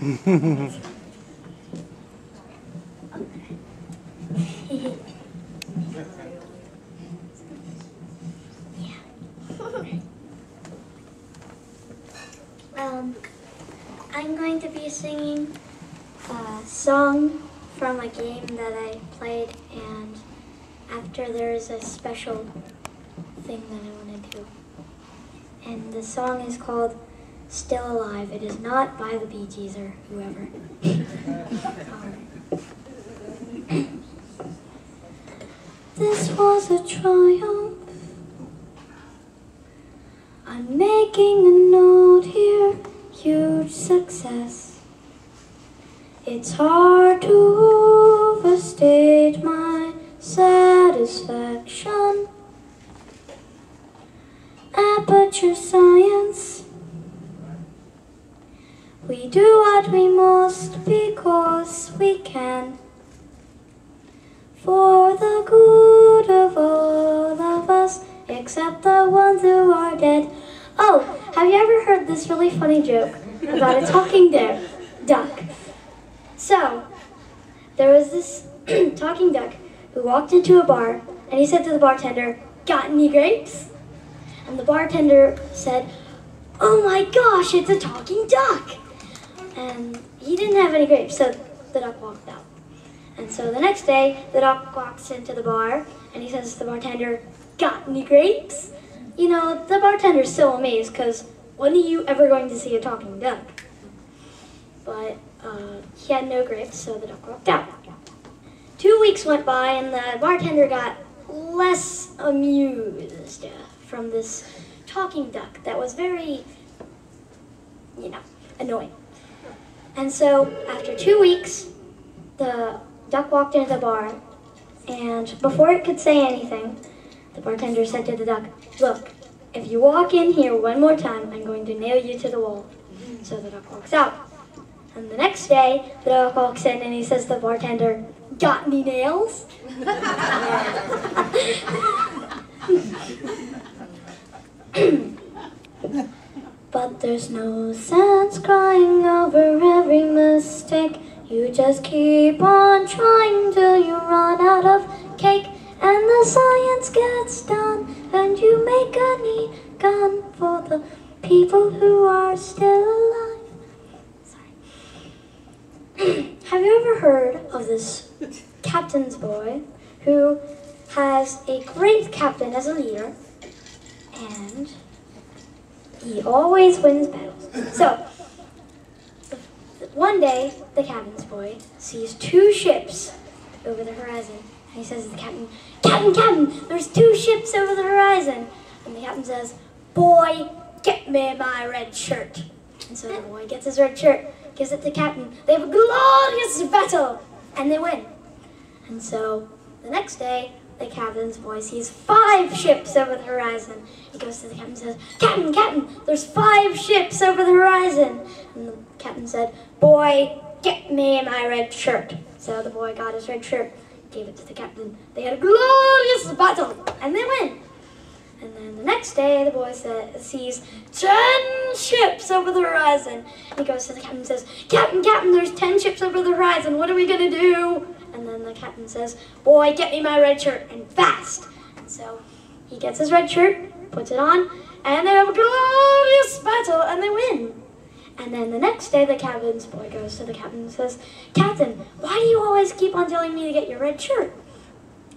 I'm going to be singing a song from a game that I played, and after there is a special thing that I want to do. And the song is called Still Alive. It is not by the Bee Gees or whoever. This was a triumph. I'm making a note here, huge success. It's hard to overstate my satisfaction. Aperture science. We do what we must because we can. For the good of all of us, except the ones who are dead. Oh, have you ever heard this really funny joke about a talking duck? So, there was this talking duck who walked into a bar, and he said to the bartender, "Got any grapes?" And the bartender said, "Oh my gosh, it's a talking duck!" And he didn't have any grapes, so the duck walked out. And so the next day, the duck walks into the bar, and he says to the bartender, "Got any grapes?" You know, the bartender's so amazed, because when are you ever going to see a talking duck? But he had no grapes, so the duck walked out. 2 weeks went by, and the bartender got less amused from this talking duck that was very, annoying. And so after 2 weeks, the duck walked into the bar, and before it could say anything, the bartender said to the duck, "Look, if you walk in here one more time, I'm going to nail you to the wall." So the duck walks out. And the next day, the duck walks in and he says to the bartender, "Got any nails?" But there's no sense crying over every mistake. You just keep on trying till you run out of cake. And the science gets done, and you make a neat gun for the people who are still alive. Sorry. Have you ever heard of this captain's boy who has a great captain as a leader, and he always wins battles? So, one day, the captain's boy sees 2 ships over the horizon. And he says to the captain, Captain, there's 2 ships over the horizon." And the captain says, "Boy, get me my red shirt." And so the boy gets his red shirt, gives it to the captain. They have a glorious battle, and they win. And so the next day, the captain's boy sees 5 ships over the horizon. He goes to the captain and says, Captain, there's 5 ships over the horizon." And the captain said, "Boy, get me my red shirt." So the boy got his red shirt, gave it to the captain. They had a glorious battle, and they win. And then the next day, the boy sees 10 ships over the horizon. He goes to the captain and says, Captain, there's 10 ships over the horizon. What are we going to do?" And then the captain says, "Boy, get me my red shirt, and fast." And so he gets his red shirt, puts it on, and they have a glorious battle, and they win. And then the next day, the captain's boy goes to the captain and says, "Captain, why do you always keep on telling me to get your red shirt?"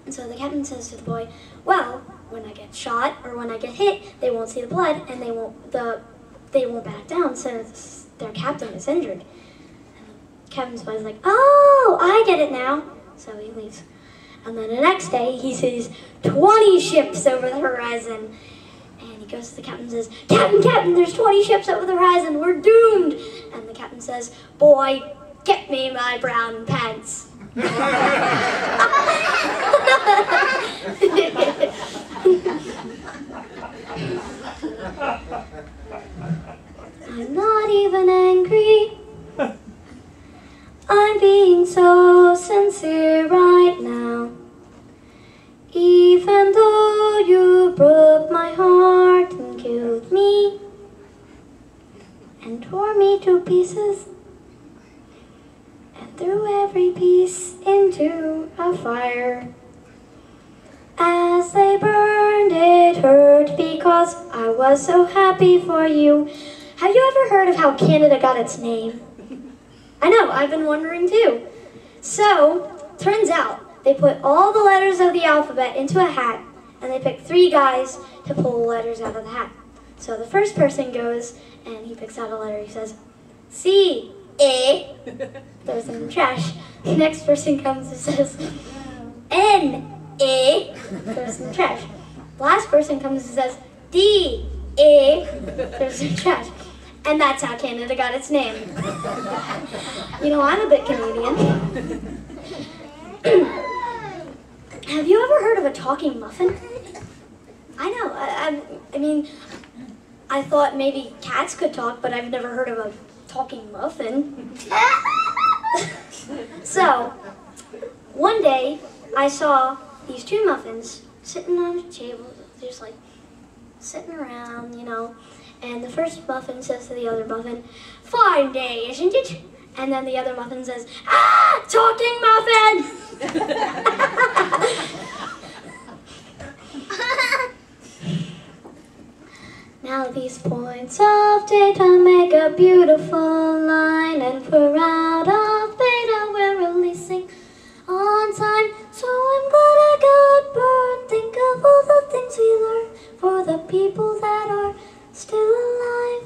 And so the captain says to the boy, "Well, when I get shot or when I get hit, they won't see the blood, and they won't back down since their captain is injured." And the captain's boy's like, "Oh, I get it now." So he leaves. And then the next day, he sees 20 ships over the horizon. And he goes to the captain and says, Captain, there's 20 ships over the horizon. We're doomed." And the captain says, "Boy, get me my brown pants." I'm not even angry. I'm being so sincere right now. Even though you broke my heart and killed me and tore me to pieces, every piece into a fire. As they burned, it hurt because I was so happy for you. Have you ever heard of how Canada got its name? I know, I've been wondering too. So, turns out they put all the letters of the alphabet into a hat, and they picked 3 guys to pull the letters out of the hat. So the first person goes, and he picks out a letter. He says, C, A, throws it in the trash. The next person comes and says, N, A, throws it in the trash. The last person comes and says, D, A, throws it in the trash. And that's how Canada got its name. You know, I'm a bit Canadian. Have you ever heard of a talking muffin? I know, I mean, I thought maybe cats could talk, but I've never heard of a talking muffin. So, one day, I saw these 2 muffins sitting on a table, just like sitting around, you know, and the first muffin says to the other muffin, "Fine day, isn't it?" And then the other muffin says, "Ah, talking muffin!" Now these points of data make a beautiful line, and we're out of beta, we're releasing on time. So I'm glad I got burned. Think of all the things we learned for the people that are still alive.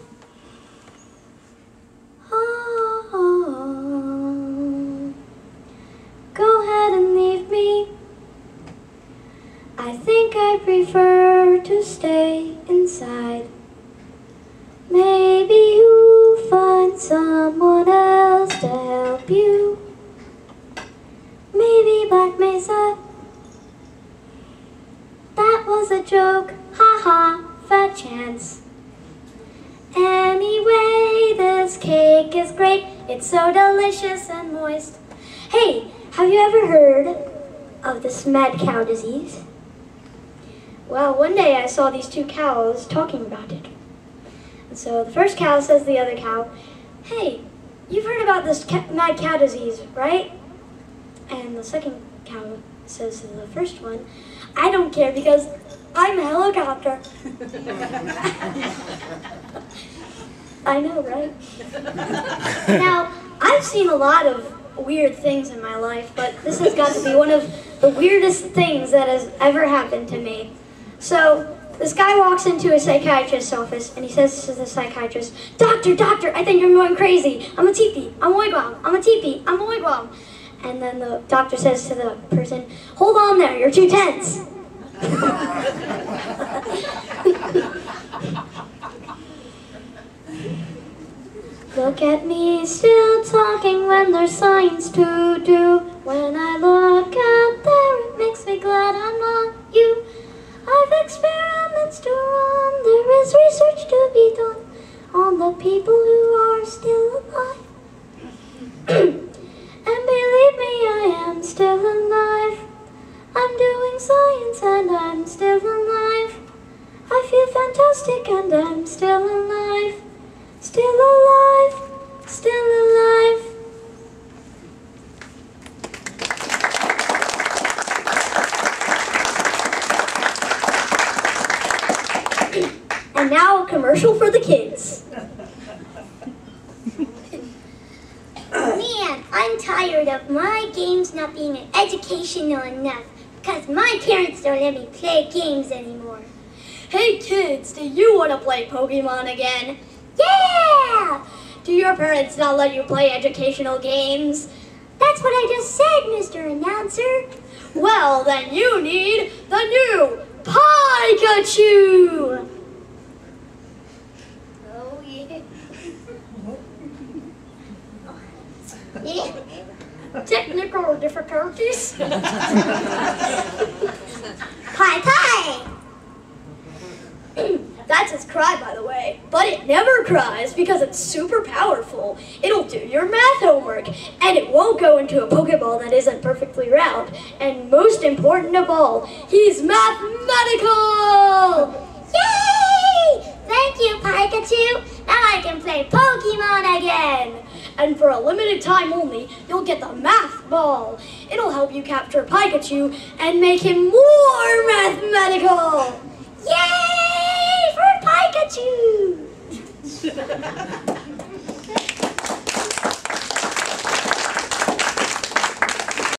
Oh, go ahead and leave me. I think I prefer to stay inside. Maybe you'll find someone else to help you. Maybe Black Mesa. That was a joke, haha, fat chance. Anyway, this cake is great. It's so delicious and moist. Hey, have you ever heard of this mad cow disease? Well, one day I saw these 2 cows talking about it. And so the first cow says to the other cow, "Hey, you've heard about this mad cow disease, right?" And the second cow says to the first one, "I don't care because I'm a helicopter." I know, right? Now, I've seen a lot of weird things in my life, but this has got to be one of the weirdest things that has ever happened to me. So, this guy walks into a psychiatrist's office, and he says to the psychiatrist, Doctor, I think I'm going crazy. I'm a teepee, I'm a wigwam, I'm a teepee, I'm a wigwam." And then the doctor says to the person, "Hold on there, you're too tense." Look at me still talking when there's science to do. When I look out there, it makes me glad I'm not you. I've experiments to run, there is research to be done on the people who are still alive. And believe me, I am still alive. I'm doing science and I'm still alive. I feel fantastic and I'm still alive. Still alive, still alive. And now a commercial for the kids. Man, I'm tired of my games not being educational enough because my parents don't let me play games anymore. Hey kids, do you want to play Pokemon again? Yeah! Do your parents not let you play educational games? That's what I just said, Mr. Announcer. Well, then you need the new Pikachu! Oh, yeah. Yeah. Technical difficulties. Pie! That's its cry, by the way. But it never cries because it's super powerful. It'll do your math homework, and it won't go into a Pokeball that isn't perfectly round. And most important of all, he's mathematical! Yay! Thank you, Pikachu. Now I can play Pokemon again. And for a limited time only, you'll get the Math Ball. It'll help you capture Pikachu and make him more mathematical. Yay for Pikachu!